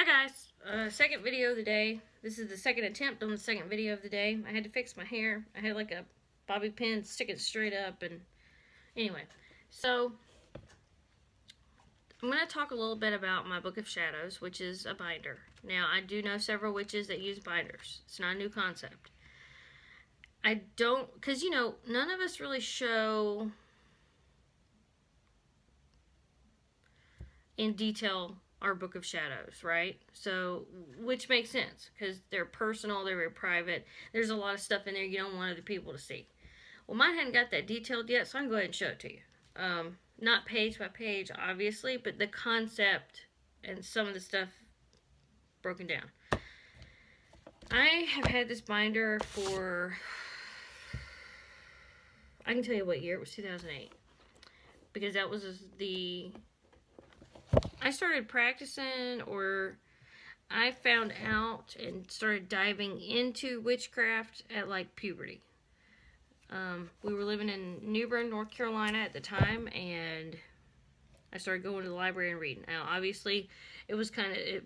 Hi guys, second video of the day. This is the second attempt on the second video of the day. I had to fix my hair. I had like a bobby pin sticking straight up, and anyway. So, I'm going to talk a little bit about my Book of Shadows, which is a binder. Now, I do know several witches that use binders. It's not a new concept. I don't, because, you know, none of us really show in detail our Book of Shadows, right? So, which makes sense, because they're personal, they're very private. There's a lot of stuff in there you don't want other people to see. Well, mine hadn't got that detailed yet, so I'm going to go ahead and show it to you. Not page by page, obviously, but the concept and some of the stuff broken down. I have had this binder for, I can tell you what year, it was 2008. Because that was I started practicing, or I found out and started diving into witchcraft at like puberty. We were living in New Bern, North Carolina at the time, and I started going to the library and reading. Now, obviously, it was kind of, it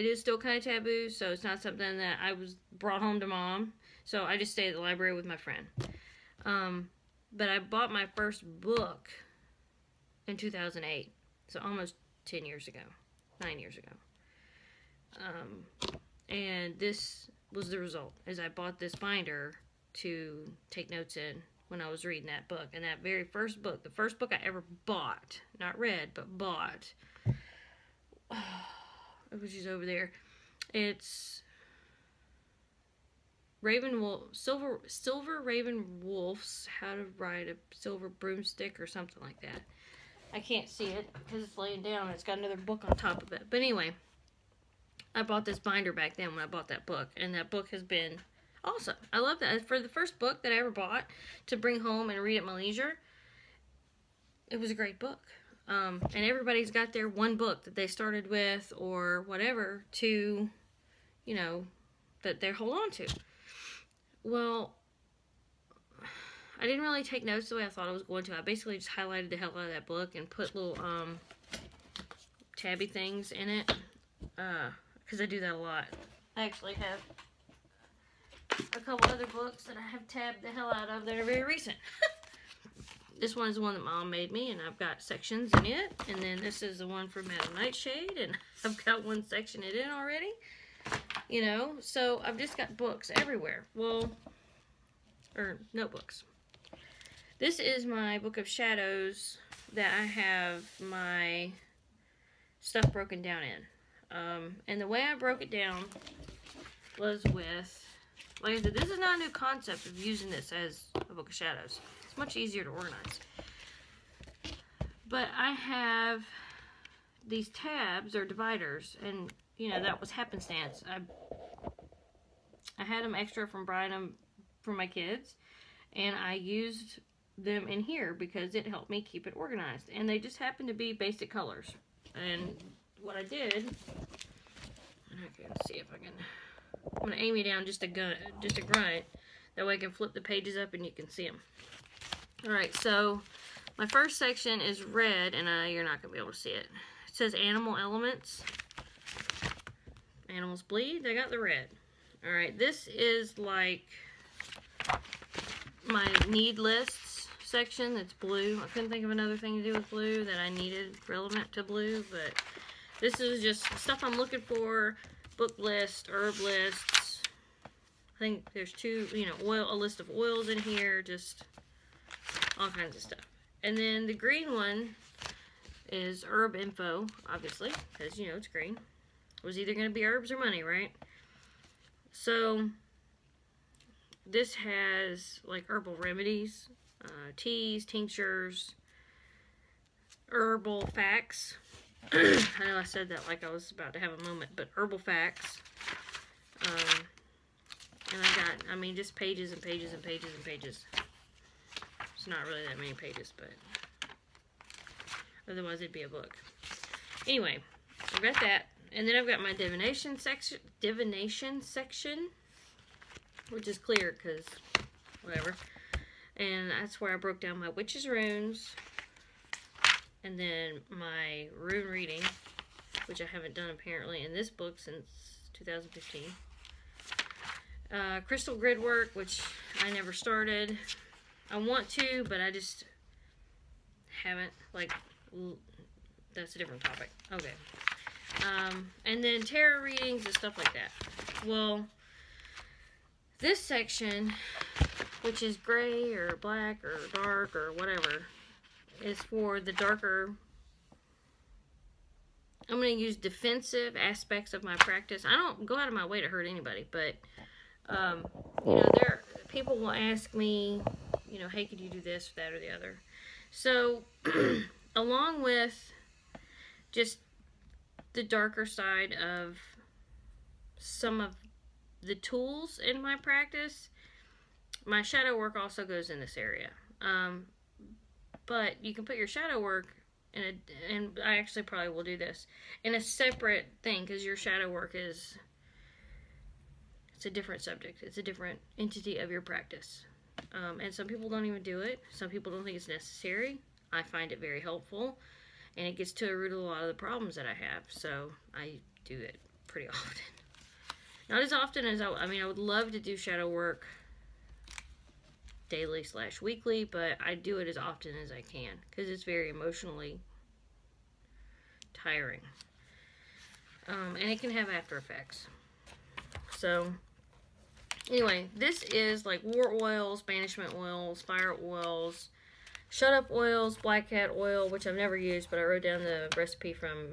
is still kind of taboo, so it's not something that I was brought home to mom. So I just stayed at the library with my friend. But I bought my first book in 2008, so almost 10 years ago, 9 years ago. And this was the result, is I bought this binder to take notes in when I was reading that book. And that very first book, the first book I ever bought, not read, but bought, which is over there, it's Silver Raven Wolf's How to Ride a Silver Broomstick or something like that. I can't see it because it's laying down. It's got another book on top of it. But anyway, I bought this binder back then when I bought that book. And that book has been awesome. I love that. For the first book that I ever bought to bring home and read at my leisure, it was a great book. And everybody's got their one book that they started with or whatever to, you know, that they hold on to. Well, I didn't really take notes the way I thought I was going to. I basically just highlighted the hell out of that book and put little tabby things in it, because I do that a lot. I actually have a couple other books that I have tabbed the hell out of that are very recent. This one is the one that Mom made me, and I've got sections in it. And then this is the one from Madam Nightshade, and I've got one section in it already. You know, so I've just got books everywhere. Well, or notebooks. This is my Book of Shadows that I have my stuff broken down in. And the way I broke it down was with, like I said, this is not a new concept of using this as a Book of Shadows. It's much easier to organize. But I have these tabs or dividers, and you know, that was happenstance. I had them extra from buying them for my kids, and I used them in here because it helped me keep it organized. And they just happen to be basic colors. And what I did, and I can see if I can, I'm going to aim you down just a grunt. That way I can flip the pages up and you can see them. Alright, so my first section is red, and you're not going to be able to see it. It says Animal Elements. Animals bleed, they got the red. Alright, this is like my need lists section that's blue. I couldn't think of another thing to do with blue that I needed relevant to blue, but this is just stuff I'm looking for. Book list, herb lists. I think there's two, you know, a list of oils in here, just all kinds of stuff. And then the green one is herb info, obviously, because, you know, it's green. It was either going to be herbs or money, right? So this has like herbal remedies, teas, tinctures, herbal facts. I know I said that like I was about to have a moment, but herbal facts. And I got, I mean, just pages and pages and pages and pages. It's not really that many pages, but otherwise it'd be a book. Anyway, I've got that. And then I've got my divination section, which is clear because whatever. And that's where I broke down my witch's runes, and then my rune reading, which I haven't done apparently in this book since 2015. Crystal grid work, which I never started. I want to, but I just haven't. Like, that's a different topic. Okay. And then tarot readings and stuff like that. Well, this section, which is gray or black or dark or whatever, is for the darker. I'm going to use defensive aspects of my practice. I don't go out of my way to hurt anybody, but you know, people will ask me, you know, hey, could you do this, that, or the other? So, along with just the darker side of some of the tools in my practice, my shadow work also goes in this area. But you can put your shadow work in and I actually probably will do this, in a separate thing, because your shadow work is, it's a different subject. It's a different entity of your practice. And some people don't even do it. Some people don't think it's necessary. I find it very helpful, and it gets to the root of a lot of the problems that I have. So I do it pretty often. Not as often as I mean, I would love to do shadow work daily/weekly, but I do it as often as I can because it's very emotionally tiring. And it can have after effects. So anyway, this is like war oils, banishment oils, fire oils, shut up oils, black cat oil, which I've never used, but I wrote down the recipe from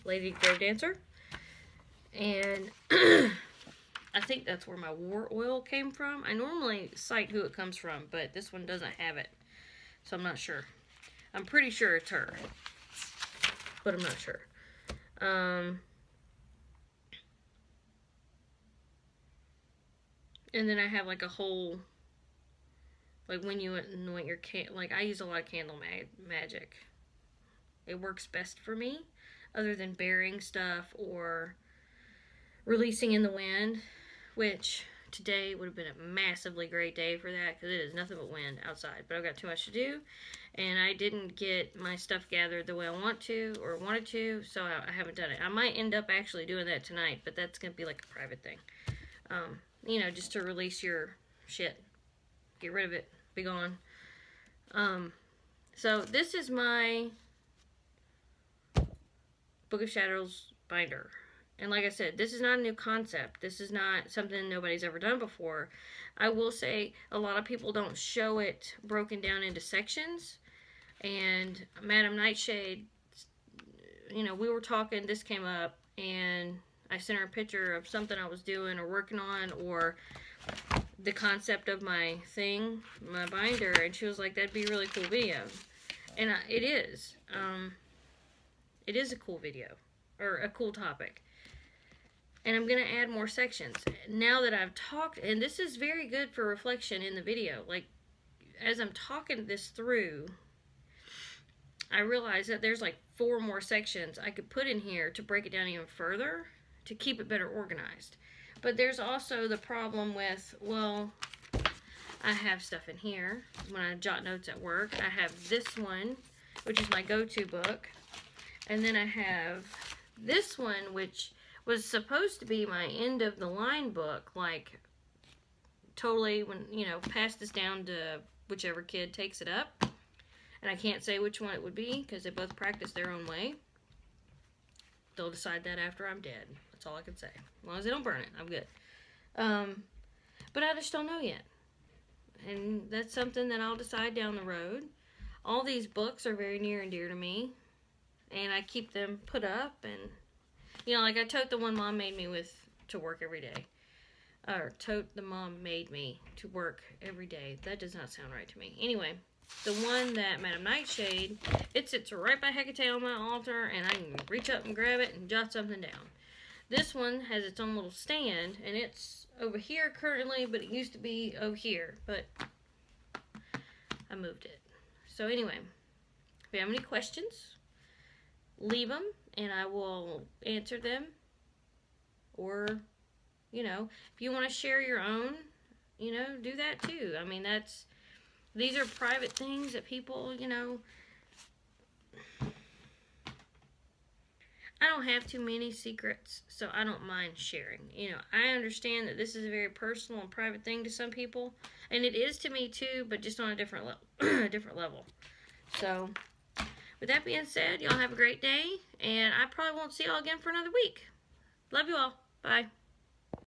Lady Grave Dancer. And I think that's where my war oil came from. I normally cite who it comes from, but this one doesn't have it, so I'm not sure. I'm pretty sure it's her, but I'm not sure. And then I have like a whole, like when you anoint your like I use a lot of candle magic. It works best for me, other than burying stuff or releasing in the wind, which today would have been a massively great day for that because it is nothing but wind outside. But I've got too much to do, and I didn't get my stuff gathered the way I wanted to, so I haven't done it. I might end up actually doing that tonight, but that's going to be like a private thing. You know, just to release your shit. Get rid of it. Be gone. So this is my Book of Shadows binder. And like I said, this is not a new concept. This is not something nobody's ever done before. I will say a lot of people don't show it broken down into sections. And Madam Nightshade, you know, we were talking, this came up, and I sent her a picture of something I was doing or working on, or the concept of my thing, my binder, and she was like, that'd be a really cool video. And it is. It is a cool video, or a cool topic. And I'm going to add more sections. Now that I've talked, and this is very good for reflection in the video, like, as I'm talking this through, I realize that there's like 4 more sections I could put in here to break it down even further, to keep it better organized. But there's also the problem with, well, I have stuff in here when I jot notes at work. I have this one, which is my go-to book. And then I have this one, which was supposed to be my end of the line book, like totally when, you know, pass this down to whichever kid takes it up. And I can't say which one it would be because they both practice their own way. They'll decide that after I'm dead. That's all I can say. As long as they don't burn it, I'm good. But I just don't know yet. And that's something that I'll decide down the road. All these books are very near and dear to me. And I keep them put up. And, you know, like I tote the one Mom made me with to work every day. Or tote the Mom made me to work every day. That does not sound right to me. Anyway, the one that Madam Nightshade, it sits right by Hecate on my altar, and I can reach up and grab it and jot something down. This one has its own little stand, and it's over here currently, but it used to be over here, but I moved it. So anyway, if you have any questions, leave them, and I will answer them. Or, you know, if you want to share your own, you know, do that too. I mean, these are private things that people, you know, I don't have too many secrets, so I don't mind sharing. You know, I understand that this is a very personal and private thing to some people, and it is to me too, but just on a different level. different level. So, with that being said, y'all have a great day, and I probably won't see y'all again for another week. Love you all. Bye.